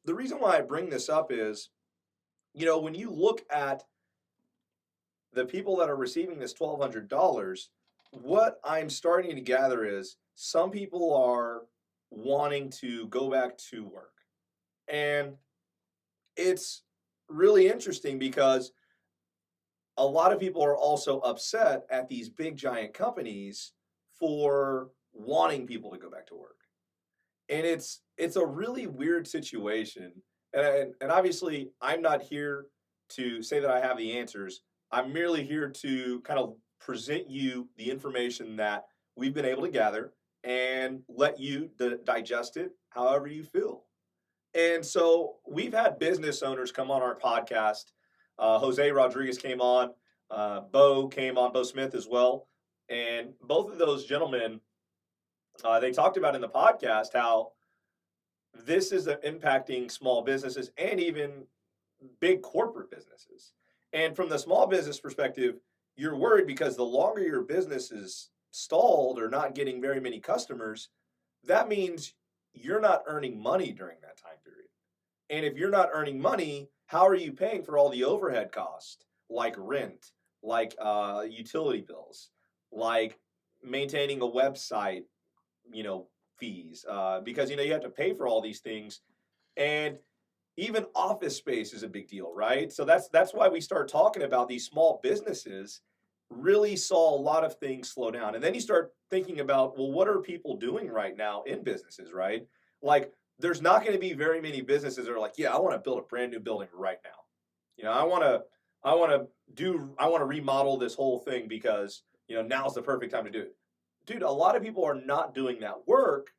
the reason why I bring this up is, when you look at the people that are receiving this $1,200, what I'm starting to gather is some people are wanting to go back to work. And it's really interesting because a lot of people are also upset at these big giant companies for wanting people to go back to work. And it's a really weird situation. And obviously I'm not here to say that I have the answers. I'm merely here to kind of present you the information that we've been able to gather and let you digest it however you feel. And so we've had business owners come on our podcast. Jose Rodriguez came on, Bo came on, Bo Smith as well. And both of those gentlemen, they talked about in the podcast how this is impacting small businesses and even big corporate businesses. And from the small business perspective, you're worried because the longer your business is stalled or not getting very many customers, that means you're not earning money during that time period. And if you're not earning money, how are you paying for all the overhead costs like rent, like utility bills, like maintaining a website, fees, because you have to pay for all these things, and even office space is a big deal, right? So that's why we start talking about these small businesses really saw a lot of things slow down. And then you start thinking about, well, what are people doing right now in businesses, right? Like there's not going to be very many businesses that are like, yeah, I want to build a brand new building right now. I want to remodel this whole thing because, now's the perfect time to do it. Dude, a lot of people are not doing that work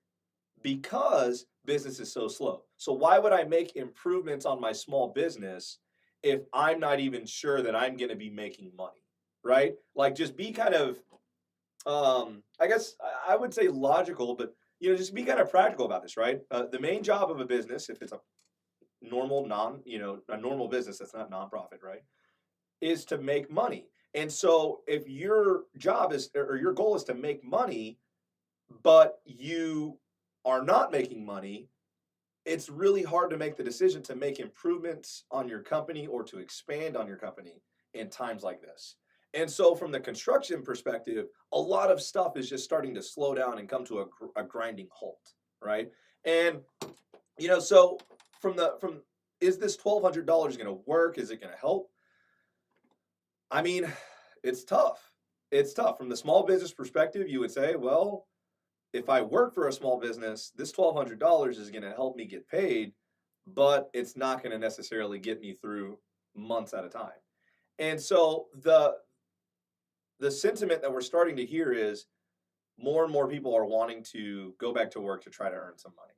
because business is so slow. So why would I make improvements on my small business if I'm not even sure that I'm going to be making money, right? Like just be kind of, I guess I would say logical, but just be kind of practical about this, right? The main job of a business, if it's a normal a normal business that's not nonprofit, right, is to make money. And so if your job is or your goal is to make money, but you are not making money, it's really hard to make the decision to make improvements on your company or to expand on your company in times like this. And so from the construction perspective, a lot of stuff is just starting to slow down and come to a grinding halt, right? And so from is this $1,200 going to work? Is it going to help? I mean, it's tough. It's tough. From the small business perspective, you would say, well, if I work for a small business, this $1,200 is going to help me get paid, but it's not going to necessarily get me through months at a time. And so the sentiment that we're starting to hear is more and more people are wanting to go back to work to try to earn some money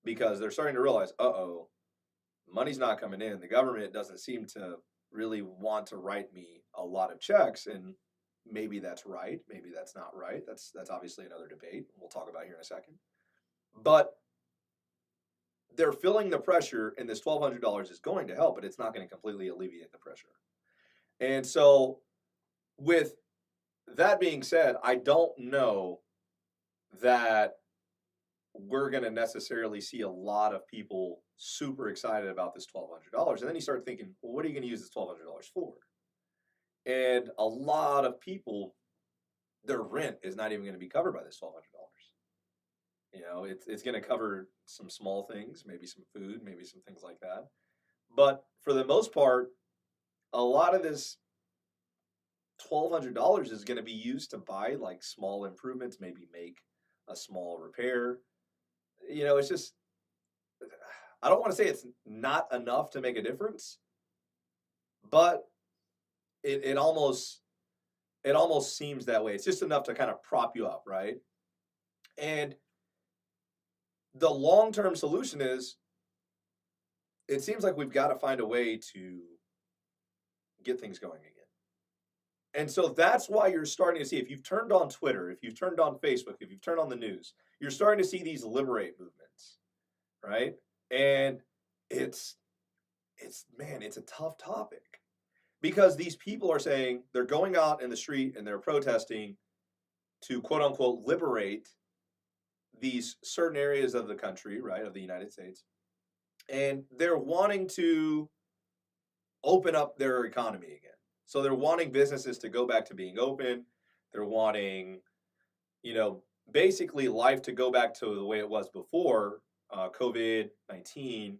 because they're starting to realize, uh-oh, money's not coming in. The government doesn't seem to really want to write me a lot of checks, and maybe that's right, maybe that's not right. That's obviously another debate we'll talk about here in a second. But they're feeling the pressure, and this $1,200 is going to help, but it's not going to completely alleviate the pressure. And so with that being said, I don't know that we're going to necessarily see a lot of people super excited about this $1,200. And then you start thinking, well, what are you going to use this $1,200 for? And a lot of people, their rent is not even going to be covered by this $1,200. It's going to cover some small things, maybe some food, maybe some things like that. But for the most part, a lot of this $1,200 is going to be used to buy like small improvements, maybe make a small repair. It's just, I don't want to say it's not enough to make a difference, but it almost seems that way. It's just enough to kind of prop you up, right? And the long-term solution is, it seems like we've got to find a way to get things going again. And so that's why you're starting to see, if you've turned on Twitter, if you've turned on Facebook, if you've turned on the news, you're starting to see these Liberate movements, right? And it's a tough topic because these people are saying they're going out in the street and they're protesting to quote unquote liberate these certain areas of the country, right, of the United States, and they're wanting to open up their economy again. So they're wanting businesses to go back to being open. They're wanting, you know, basically life to go back to the way it was before COVID-19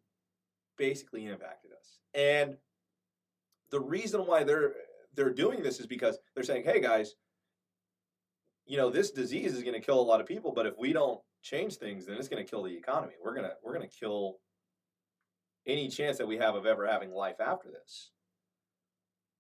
basically impacted us. And the reason why they're doing this is because they're saying, "Hey guys, you know, this disease is going to kill a lot of people, but if we don't change things, then it's going to kill the economy. We're going to kill any chance that we have of ever having life after this."